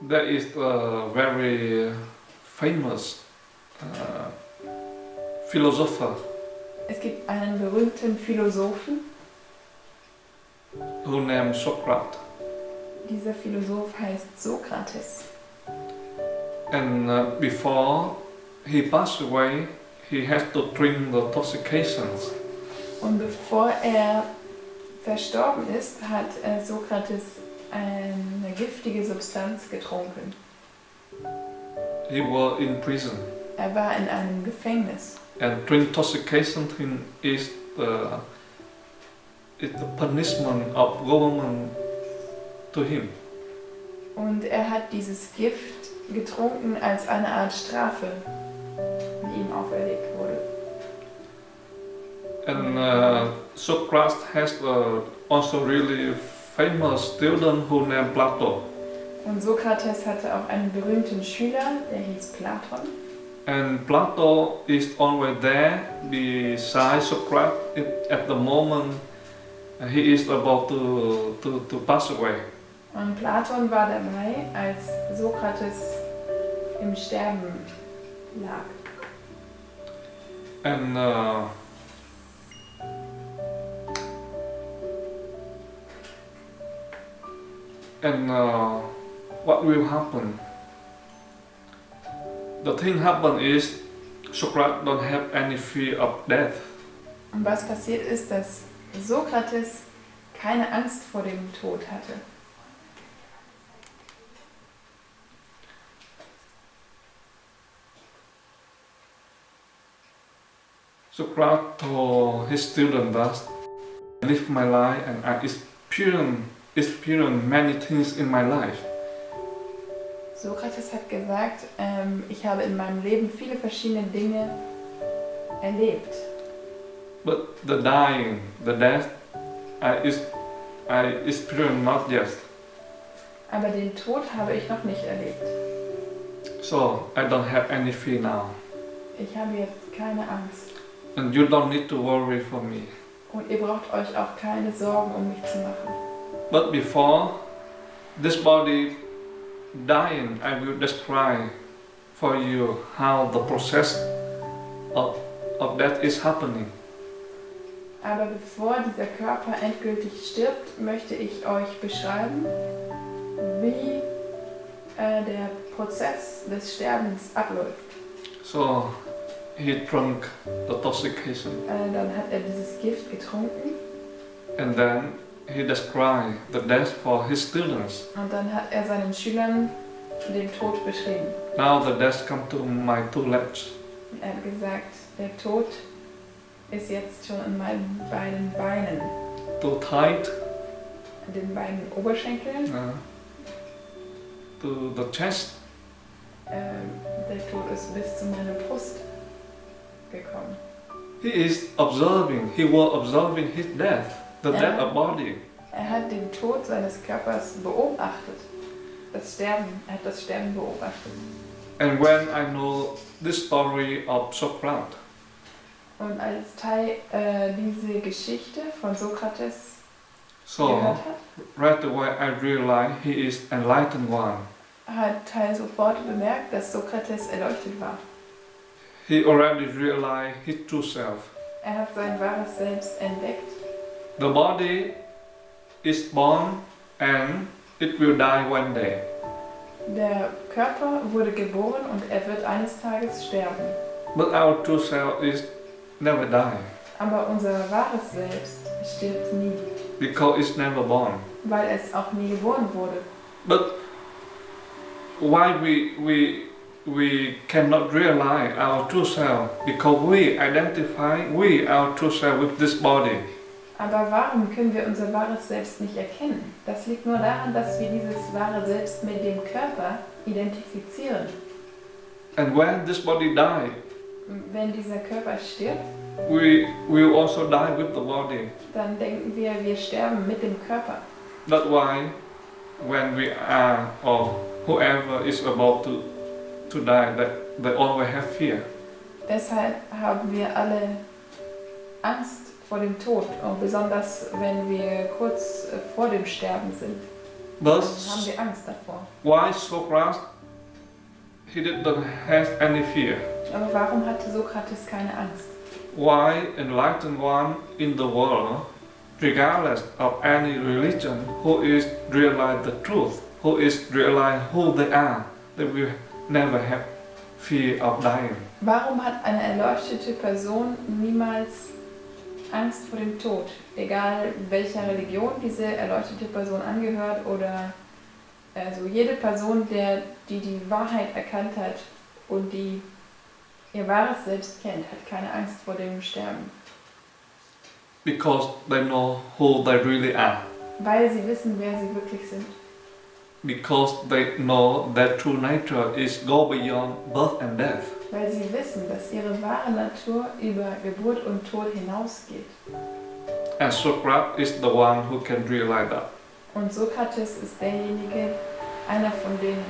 There is a very famous philosopher Es gibt einen berühmten Philosophen. who named Socrates. Dieser Philosoph heißt Sokrates. And before he passed away, he had to drink the intoxications. Und bevor er verstorben ist, hat Sokrates eine giftige Substanz getrunken. He was in prison. Er war in einem Gefängnis. And drink intoxication is the punishment of government to him. Und er hat dieses Gift getrunken als eine Art Strafe, die ihm auferlegt wurde. And Socrates has also really famous student who named Plato. Und Sokrates hatte auch einen berühmten Schüler, der hieß Platon. And Plato is always there beside Socrates at the moment he is about to pass away. Und Platon war dabei, als Sokrates im Sterben lag. And what will happen? The thing happen is Socrates don't have any fear of death. Und was passiert ist, dass Sokrates keine Angst vor dem Tod hatte. Socrates told his student that I live my life and I experience many things in my life. Sokrates hat gesagt, ich habe in meinem Leben viele verschiedene Dinge erlebt. But the death, I experience not yet. Aber den Tod habe ich noch nicht erlebt. So I don't have any fear now. Ich habe jetzt keine Angst. And you don't need to worry for me. Und ihr braucht euch auch keine Sorgen um mich zu machen. But before this body dying, I will describe for you how the process of death is happening. Aber bevor dieser Körper endgültig stirbt, möchte ich euch beschreiben, wie der Prozess des Sterbens abläuft. So he drank the intoxication. Dann hat er dieses Gift getrunken. And then he described the death for his students. Und dann hat er seinen Schülern den Tod beschrieben. Now the death come to my two legs. Er hat gesagt, der Tod ist jetzt schon in meinen beiden Beinen. Too tight. An den beiden Oberschenkeln. To the chest. Der Tod ist bis zu meiner Brust gekommen. He was observing his death, the death of body. Er hat den Tod seines Körpers beobachtet. Er hat das Sterben beobachtet. And when I know this story of Socrates, Und als Thay diese Geschichte von Sokrates gehört hat, right away I realized he is enlightened one. hat Thay sofort bemerkt, dass Sokrates erleuchtet war. He already realized his true self. Er hat sein wahres Selbst entdeckt. The body is born and it will die one day. Der Körper wurde geboren und er wird eines Tages sterben. But our true self is never die. Aber unser wahres Selbst stirbt nie. Because it's never born. Weil es auch nie geboren wurde. But why we cannot realize our true self? Because we identify our true self with this body. Aber warum können wir unser wahres Selbst nicht erkennen? Das liegt nur daran, dass wir dieses wahre Selbst mit dem Körper identifizieren. And when this body dies, wenn dieser Körper stirbt, we will also die with the body. Dann denken wir sterben mit dem Körper. That's why when we are or whoever is about to die, they always have fear. Deshalb haben wir alle Angst vor dem Tod, und besonders wenn wir kurz vor dem Sterben sind. But haben wir Angst davor. why Socrates? He didn't have any fear. Aber warum hatte Sokrates keine Angst? Why enlightened one in the world, regardless of any religion, who is realize the truth, who is realize who they will never have fear of dying. Warum hat eine erleuchtete Person niemals Angst vor dem Tod? Egal welcher Religion diese erleuchtete Person angehört oder also jede Person, die die Wahrheit erkannt hat und die ihr wahres Selbst kennt, hat keine Angst vor dem Sterben. Because they know who they really are. Weil sie wissen, wer sie wirklich sind. Because they know their true nature is go beyond birth and death. Weil sie wissen, dass ihre wahre Natur über Geburt und Tod hinausgeht. And Socrates is the one who can realize that. Und Sokrates ist derjenige, einer von denen,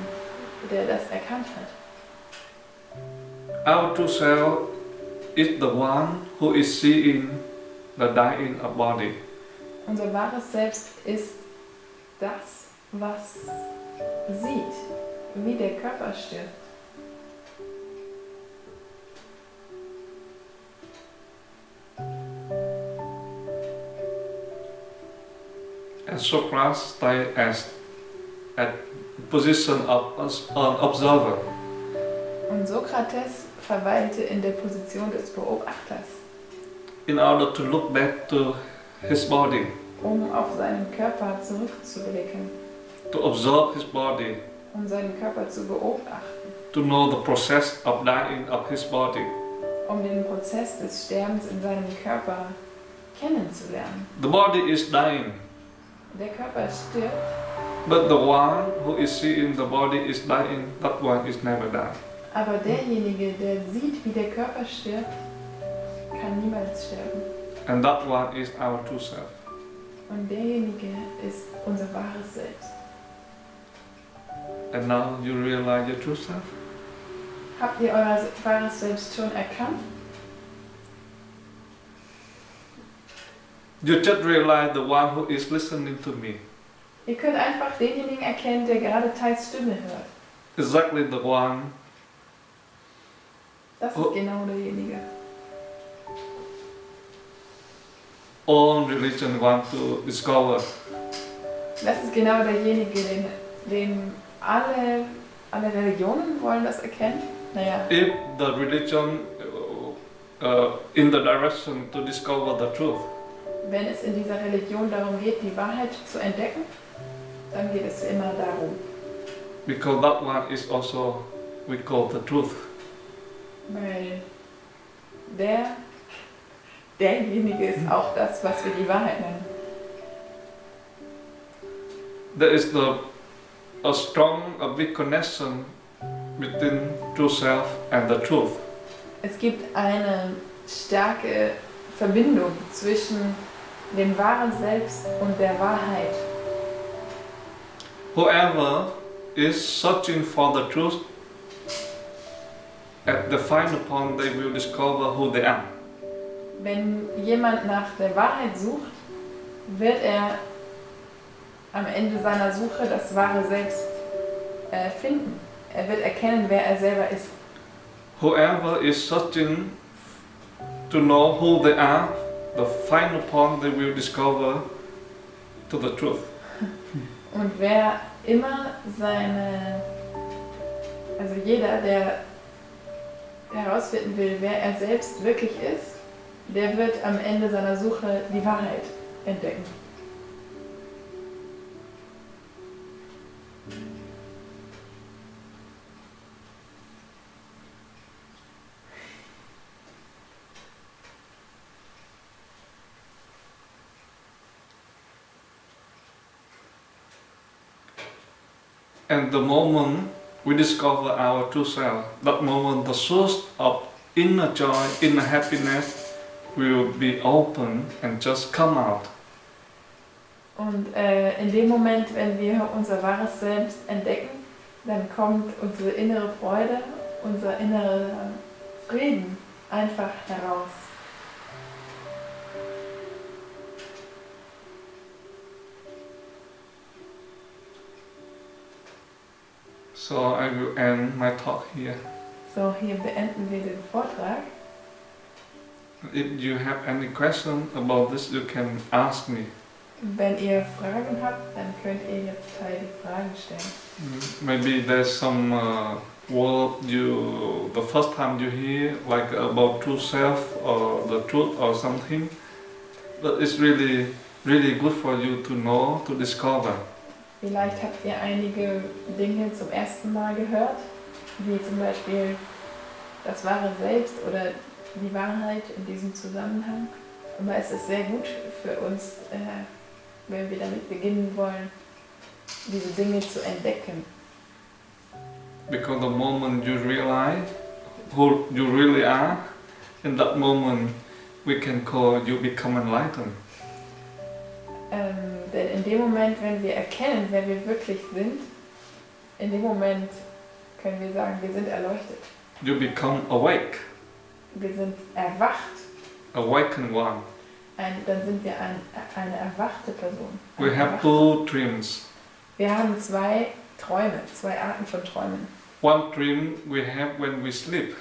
der das erkannt hat. Our true self is the one who is seeing the dying of body. Unser wahres Selbst ist das, was sieht, wie der Körper stirbt. And Socrates stay as at position of an observer. Und Sokrates verweilte in der Position des Beobachters, In order to look back to his body, auf seinen Körper zurückzublicken, to observe his body, seinen Körper zu beobachten, to know the process of dying of his body. Den Prozess des Sterbens in seinem Körper kennenzulernen. The body is dying, Der Körper stirbt, but the one who is seeing the body is dying, that one is never die. aber derjenige, der sieht, wie der Körper stirbt, kann niemals sterben. And that one is our true self. Und derjenige ist unser wahres Selbst. And now you realize your true self? Habt ihr euer wahres Selbst schon erkannt? You just realize the one who is listening to me. Ihr könnt einfach denjenigen erkennen, der gerade Thais Stimme hört. Exactly the one. Das ist genau derjenige. All religion want to discover. Das ist genau derjenige, den alle Religionen wollen das erkennen. Naja. If the religion in the direction to discover the truth, Wenn es in dieser Religion darum geht, die Wahrheit zu entdecken, dann geht es immer darum. because that one is also we call the truth. Weil derjenige ist auch das, was wir die Wahrheit nennen. There is a strong, a big connection between true self and the truth. Es gibt eine starke Verbindung zwischen dem wahren Selbst und der Wahrheit. Whoever is searching for the truth, at the final point they will discover who they are. Wenn jemand nach der Wahrheit sucht, wird er am Ende seiner Suche das wahre Selbst finden. Er wird erkennen, wer er selber ist. Whoever is searching to know who they are, the final point they will discover to the truth. Und wer immer jeder, der herausfinden will, wer er selbst wirklich ist, der wird am Ende seiner Suche die Wahrheit entdecken. And the moment we discover our true self, that moment the source of inner joy, inner happiness will be open and just come out. Und in dem Moment, wenn wir unser wahres Selbst entdecken, dann kommt unsere innere Freude, unser innerer Frieden einfach heraus. So I will end my talk here. So, hier beenden wir den Vortrag. If you have any question about this, you can ask me. Wenn ihr Fragen habt, dann könnt ihr jetzt Thay die Fragen stellen. Maybe there's some word the first time you hear, like about true self or the truth or something. But it's really good for you to know, to discover. Vielleicht habt ihr einige Dinge zum ersten Mal gehört, wie zum Beispiel das wahre Selbst oder die Wahrheit in diesem Zusammenhang. Aber es ist sehr gut für uns, wenn wir damit beginnen wollen, diese Dinge zu entdecken. Because the moment you realize who you really are, in that moment we can call you become enlightened. Denn in dem Moment, wenn wir erkennen, wer wir wirklich sind, in dem Moment können wir sagen, wir sind erleuchtet. You become awake, Wir sind erwacht. awakened one. Dann sind wir eine erwachte Person. We have two dreams. Wir haben zwei Träume, zwei Arten von Träumen. One dream we have when we sleep.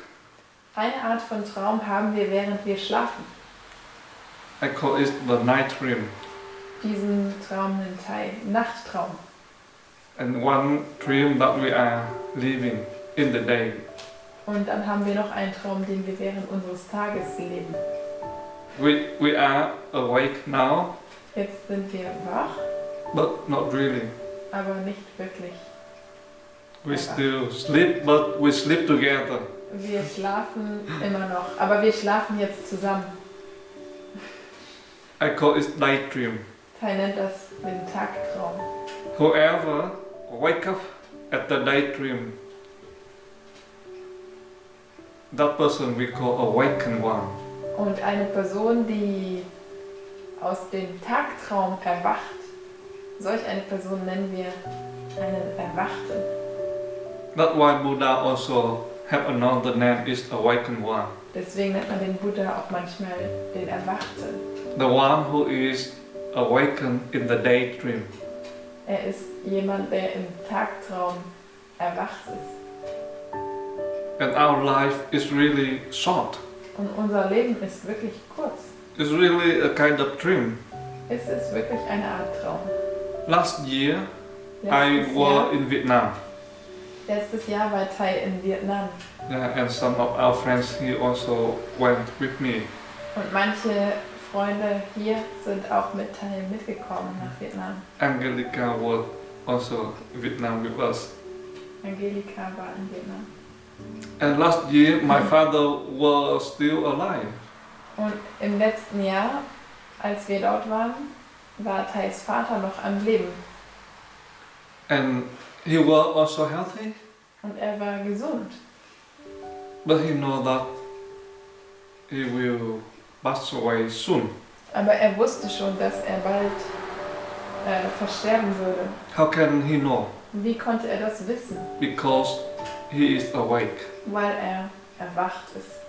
Eine Art von Traum haben wir, während wir schlafen. I call it the night dream. Diesen Traum nennt Thay Nachttraum. And one dream that we are living in the day. Und dann haben wir noch einen Traum, den wir während unseres Tages leben. We are awake now, Jetzt sind wir wach, but not really. aber nicht wirklich. We still sleep, but we sleep together. Wir schlafen immer noch, aber wir schlafen jetzt zusammen. I call it night dream. Thay nennt das den Tagtraum. Whoever wake up at the night dream, that person we call awakened one. Und eine Person, die aus dem Tagtraum erwacht, solch eine Person nennen wir einen Erwachten. That's why Buddha also have another name is awakened one. Deswegen nennt man den Buddha auch manchmal den Erwachten. The one who is awakened in the daydream. Er ist jemand, der im Tagtraum erwacht ist. And our life is really short. Und unser Leben ist wirklich kurz. It's really a kind of dream. Es ist wirklich eine Art Traum. Last year, I was in Vietnam. Letztes Jahr war Thay in Vietnam. Yeah, and some of our friends here also went with me. Und manche Freunde hier sind auch mit Thay mitgekommen nach Vietnam. Angelica was also in Vietnam with us. Angelika war in Vietnam. And last year, my father was still alive. Und im letzten Jahr, als wir dort waren, war Thays Vater noch am Leben. And he was also healthy, Und er war gesund. but he know that he will pass away soon. Aber er wusste schon, dass er bald versterben würde. How can he know? Wie konnte er das wissen? Because he is awake. Weil er erwacht ist.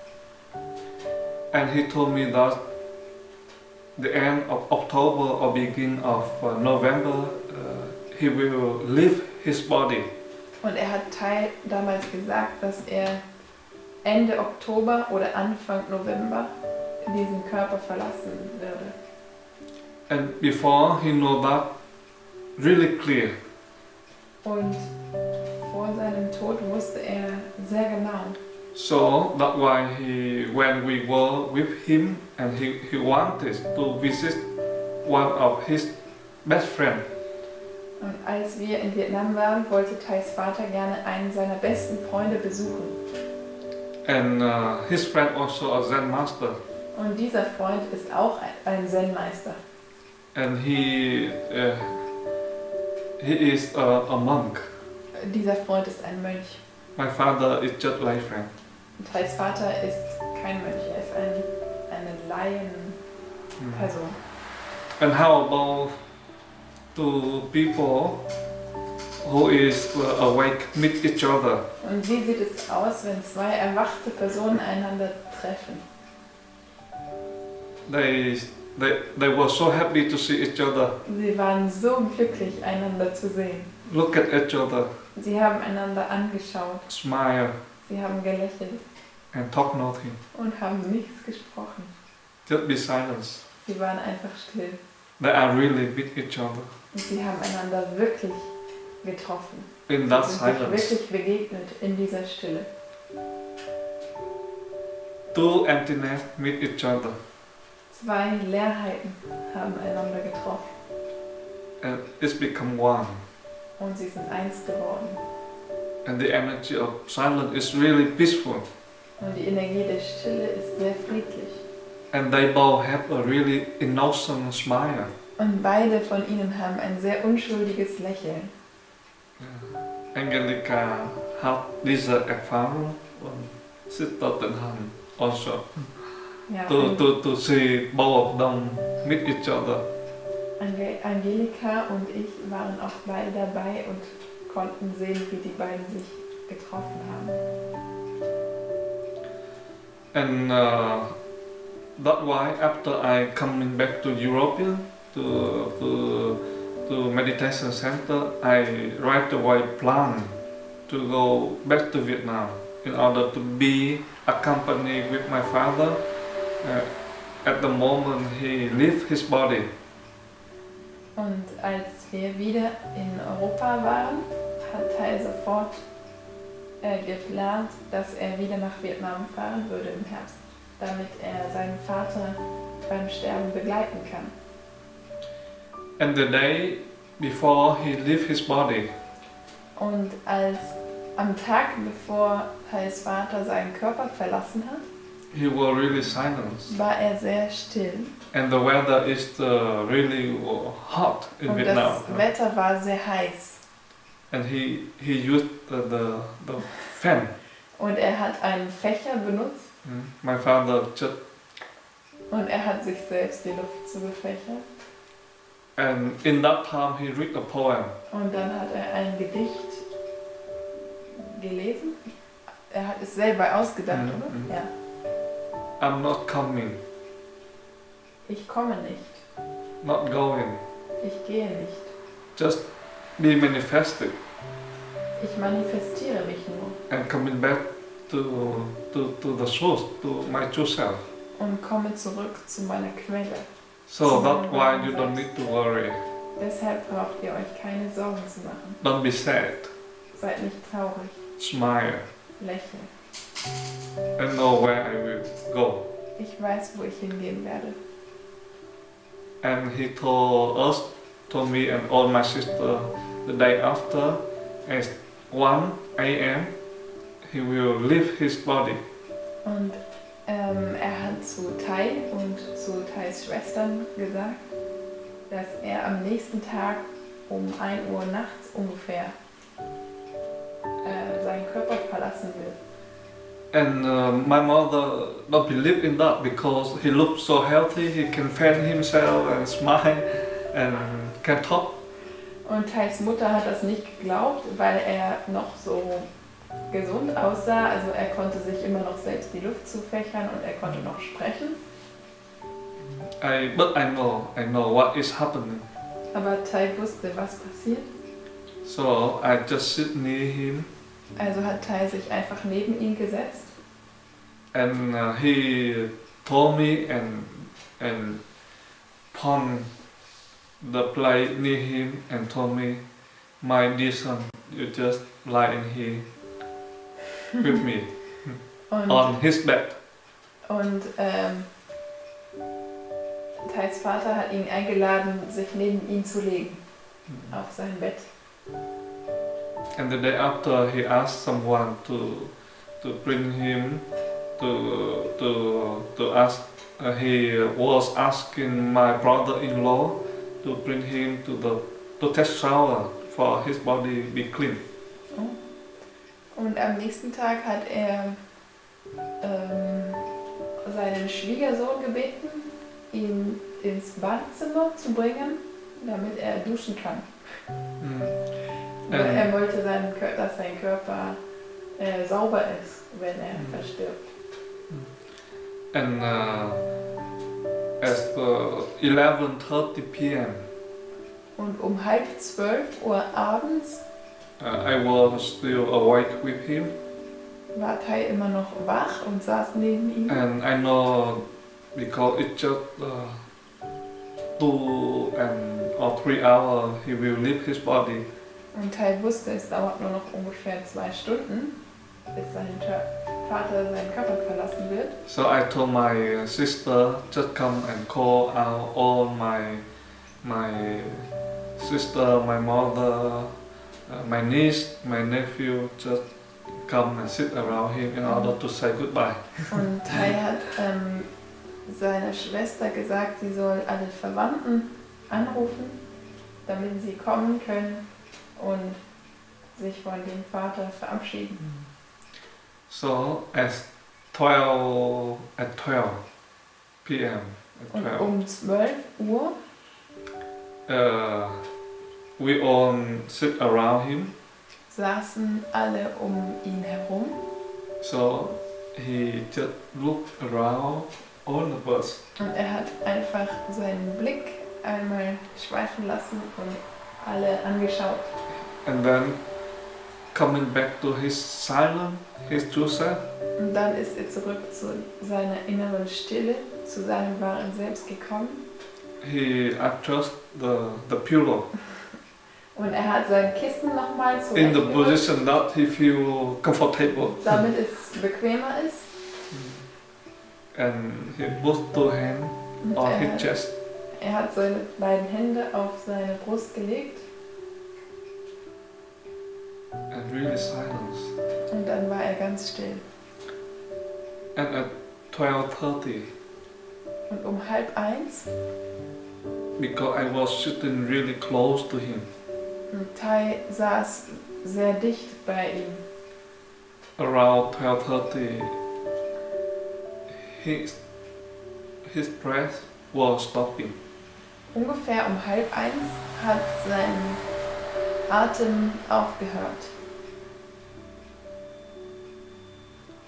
And he told me that the end of October or beginning of November, he will leave his body. Und er hat Thay damals gesagt, dass er Ende Oktober oder Anfang November diesen Körper verlassen würde. And before he know that really clear. Und vor seinem Tod wusste er sehr genau. So that's why when we were with him and he wanted to visit one of his best friends. Und als wir in Vietnam waren, wollte Thays Vater gerne einen seiner besten Freunde besuchen. And his friend also a Zen master. Und dieser Freund ist auch ein Zen-Meister. And he is a monk. Dieser Freund ist ein Mönch. My father is just like friend. Und Thays Vater ist kein Mönch, er ist eine Laienperson. And how about to people who is awake meet each other? Und wie sieht es aus, wenn zwei erwachte Personen einander treffen? They were so happy to see each other. Sie waren so glücklich, einander zu sehen. look at each other, Sie haben einander angeschaut, smile, sie haben gelächelt and talk nothing. und haben nichts gesprochen. Just be silence. Sie waren einfach still They are really with each other. und sie haben einander wirklich getroffen. In that Sie sind sich silence, wirklich begegnet in dieser Stille. two emptiness meet each other, Zwei Leerheiten haben einander getroffen and it's become one. und sie sind eins geworden. And the energy of silence is really peaceful. Und die Energie der Stille ist sehr friedlich. And they both have a really innocent smile. Und beide von ihnen haben ein sehr unschuldiges Lächeln. Angelica had diese Erfahrung und Sterben also Ja, to see both of them meet each other. Angelika und ich waren auch beide dabei und konnten sehen, wie die beiden sich getroffen haben. And that's why after I coming back to Europe to meditation center, I right away plan to go back to Vietnam in order to be accompanied with my father. At the moment he left his body. Und als wir wieder in Europa waren, hat Thay sofort geplant, dass er wieder nach Vietnam fahren würde im Herbst, damit er seinen Vater beim Sterben begleiten kann. And the day before he left his body, Und als am Tag bevor Thays Vater seinen Körper verlassen hat, he was really silent. war er sehr still. And the weather is really hot in Und Vietnam. das Wetter war sehr heiß. And he used the fan. Und er hat einen Fächer benutzt My father just und er hat sich selbst die Luft zugefächert. and in that time he read a poem. Und dann hat er ein Gedicht gelesen. Er hat es selber ausgedacht, oder? Ja. I'm not coming, Ich komme nicht. not going. Ich gehe nicht. Just be manifested Ich manifestiere mich nur and coming back to the source, to my true self. und komme zurück zu meiner Quelle. So that's why you don't need to worry. Deshalb braucht ihr euch keine Sorgen zu machen. Don't be sad. Seid nicht traurig. Smile. Lächeln. I know where I will go. Ich weiß, wo ich hingehen werde. And he told me and all my sister the day after at 1 a.m. he will leave his body. Und er hat zu Thay und zu Thays Schwestern gesagt, dass er am nächsten Tag um 1 Uhr nachts ungefähr seinen Körper verlassen will. And my mother don't believe in that because he looks so healthy, he can fan himself and smile and can talk. Und Thays Mutter hat das nicht geglaubt, weil er noch so gesund aussah. Also er konnte sich immer noch selbst die Luft zufächern und er konnte noch sprechen. But I know what is happening. Aber Thay wusste, was passiert. So I just sit near him. Also hat Thay sich einfach neben ihn gesetzt. And he told me and pawned the plate near him and told me, my dear son, you just lie in here with me on his bed. Und Thays Vater hat ihn eingeladen, sich neben ihn zu legen, auf sein Bett. And the day after, he asked someone to bring him to ask. He was asking my brother-in-law to bring him to take shower for his body be clean. Und am nächsten Tag hat er seinen Schwiegersohn gebeten, ihn ins Badezimmer zu bringen, damit er duschen kann. Er wollte, dass sein Körper sauber ist, wenn er verstirbt. And at 11:30 p.m., Und um 11:30 abends I was still awake with him, war Thay immer noch wach und saß neben ihm. and I know because it's just 2 or 3 hours he will leave his body. Und Thay wusste, es dauert nur noch ungefähr 2 Stunden, bis sein Vater seinen Körper verlassen wird. So I told my sister, just come and call out all my sister, my mother, my niece, my nephew, just come and sit around him in order to say goodbye. Und Thay hat seiner Schwester gesagt, sie soll alle Verwandten anrufen, damit sie kommen können und sich von dem Vater verabschieden. So at 12 p.m. Und um 12 Uhr we all sit around him. saßen alle um ihn herum. So he just looked around all of us. Und er hat einfach seinen Blick einmal schweifen lassen und alle angeschaut. And then coming back to his silence, his true self. Und dann ist er zurück zu seiner inneren Stille, zu seinem wahren Selbst gekommen. He adjusted the pillow Und er hat sein Kissen nochmal in the zurechtgerückt, position that he feel comfortable. damit es bequemer ist. And he put 2 hands Und on his chest. er hat seine beiden Hände auf seine Brust gelegt And really silence. und dann war er ganz still. And at 12:30, Und um 12:30, because I was sitting really close to him, und Thay saß sehr dicht bei ihm. around 12:30, his breath was stopping. Ungefähr um 12:30 hat sein Atem aufgehört.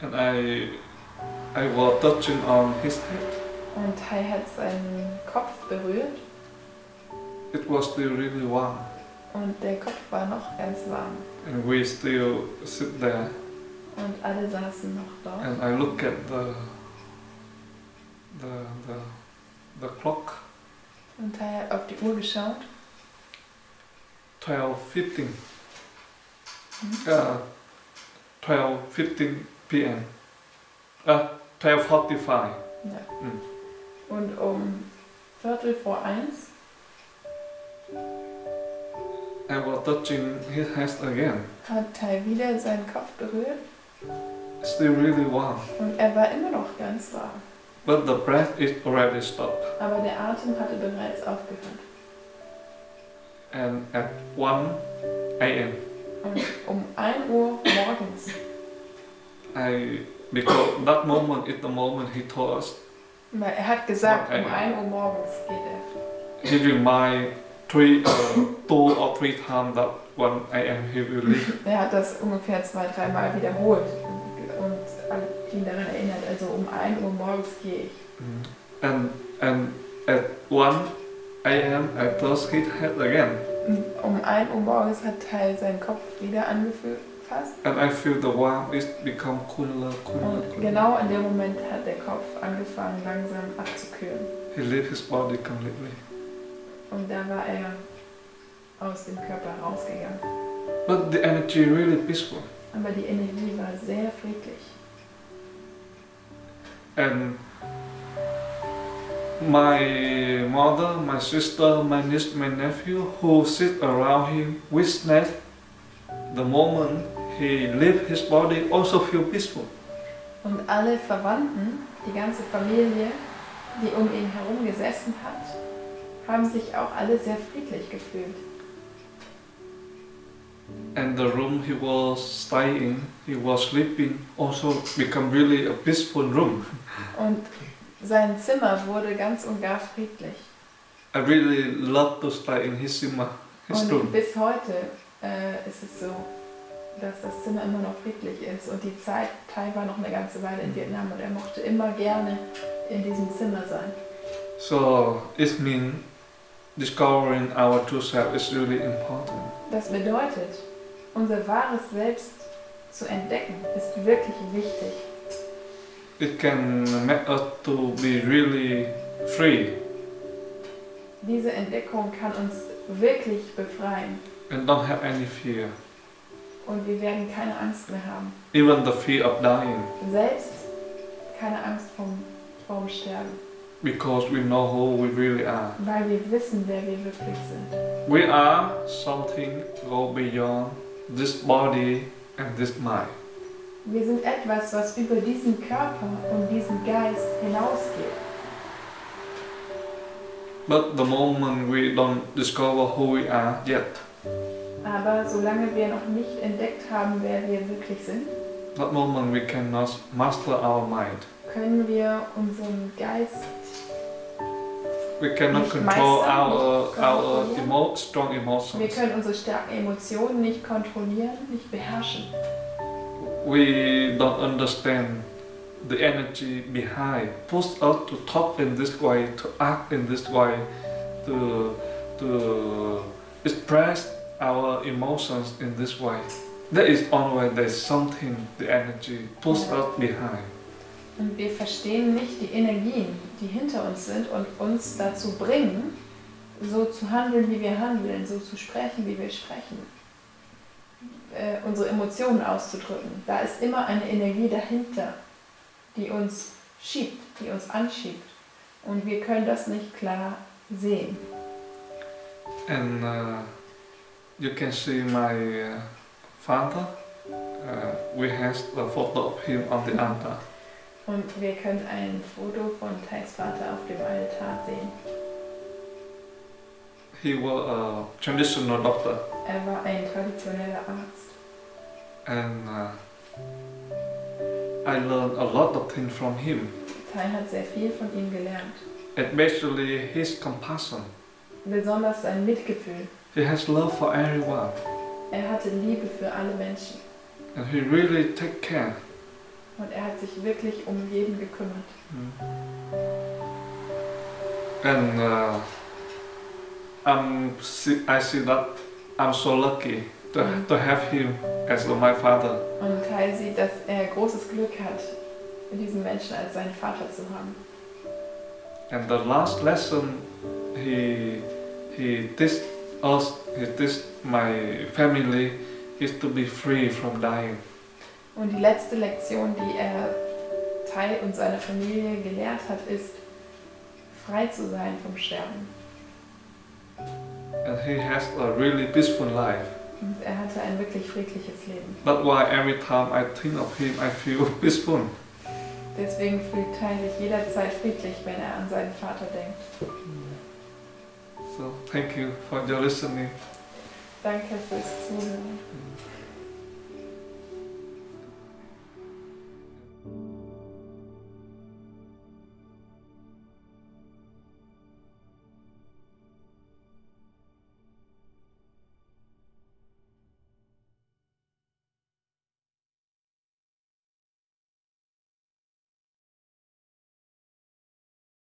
And I was touching on his head. Und Thay hat seinen Kopf berührt It was still really warm. und der Kopf war noch ganz warm. And we still sit there. Und alle saßen noch dort. And I look at the clock. Und Thay hat auf die Uhr geschaut. 12:15. 12:15 p.m. 12:45. Ja. Und um 1:15 I was touching his hands again. hat Thay wieder seinen Kopf berührt Still really warm. und er war immer noch ganz warm. But the breath is already stopped. Aber der Atem hatte bereits aufgehört. And at 1 a.m. Und um 1 Uhr morgens, because that moment is the moment he told us, weil er hat gesagt, 1 um 1 Uhr morgens geht er. he remind 2 or 3 times that 1 a.m. he will leave. Er hat das ungefähr 2-3 Mal wiederholt und ihn daran erinnert, also um 1 Uhr morgens gehe ich. And at 1 a.m. I touched his head again. Und um 1 Uhr morgens hat Thay seinen Kopf wieder angefasst. And I feel the warmth is become cooler. Und genau in dem Moment hat der Kopf angefangen langsam abzukühlen. He left his body completely. Und da war er aus dem Körper rausgegangen. But the energy really peaceful. Aber die Energie war sehr friedlich. And my mother, my sister, my niece, my nephew, who sit around him, witness the moment he left his body, also feel peaceful. Und alle Verwandten, die ganze Familie, die um ihn herum gesessen hat, haben sich auch alle sehr friedlich gefühlt. And the room he was staying, he was sleeping, also become really a peaceful room. Und sein Zimmer wurde ganz und gar friedlich. I really love to stay in his room. Und bis heute ist es so, dass das Zimmer immer noch friedlich ist. Und die Zeit, Thay war noch eine ganze Weile in Vietnam und er mochte immer gerne in diesem Zimmer sein. So it means discovering our true self is really important. Das bedeutet, unser wahres Selbst zu entdecken, ist wirklich wichtig. It can make us to be really free Diese Entdeckung kann uns wirklich befreien and don't have any fear, und wir werden keine Angst mehr haben. even the fear of dying, Selbst keine Angst vorm Sterben, because we know who we really are. weil wir wissen, wer wir wirklich sind. We are something go beyond this body and this mind. Wir sind etwas, was über diesen Körper und diesen Geist hinausgeht. But the moment we don't discover who we are yet, Aber solange wir noch nicht entdeckt haben, wer wir wirklich sind, that moment we cannot master our mind. können wir unseren Geist We cannot Nicht control meistern, our nicht strong Wir emotions. können unsere starken Emotionen nicht kontrollieren, nicht beherrschen. We don't understand the energy behind, push us to talk in this way, to act in this way, to express our emotions in this way. There is always there's something, the energy push us behind. Und wir verstehen nicht die Energien, die hinter uns sind und uns dazu bringen, so zu handeln, wie wir handeln, so zu sprechen, wie wir sprechen, unsere Emotionen auszudrücken. Da ist immer eine Energie dahinter, die uns schiebt, die uns anschiebt. Und wir können das nicht klar sehen. And you can see my father. We have a photo of him on the altar. Und wir können ein Foto von Thais Vater auf dem Altar sehen. He was a traditional doctor, Er war ein traditioneller Arzt. and I learned a lot of things from him, Thai hat sehr viel von ihm gelernt. especially his compassion. Besonders sein Mitgefühl. He has love for everyone, Er hatte Liebe für alle Menschen. and he really take care. Und er hat sich wirklich um jeden gekümmert. And I see that I'm so lucky to have him as my father. Und Thai sieht, dass er großes Glück hat, diesen Menschen als seinen Vater zu haben. And the last lesson he teach us, he teach my family, is to be free from dying. Und die letzte Lektion, die er Thai und seiner Familie gelehrt hat, ist, frei zu sein vom Sterben. And he has a really peaceful life. Und er hatte ein wirklich friedliches Leben. That's why every time I think of him, I feel peaceful. Deswegen fühlt Thai sich jederzeit friedlich, wenn er an seinen Vater denkt. So thank you for your listening. Danke fürs Zuhören.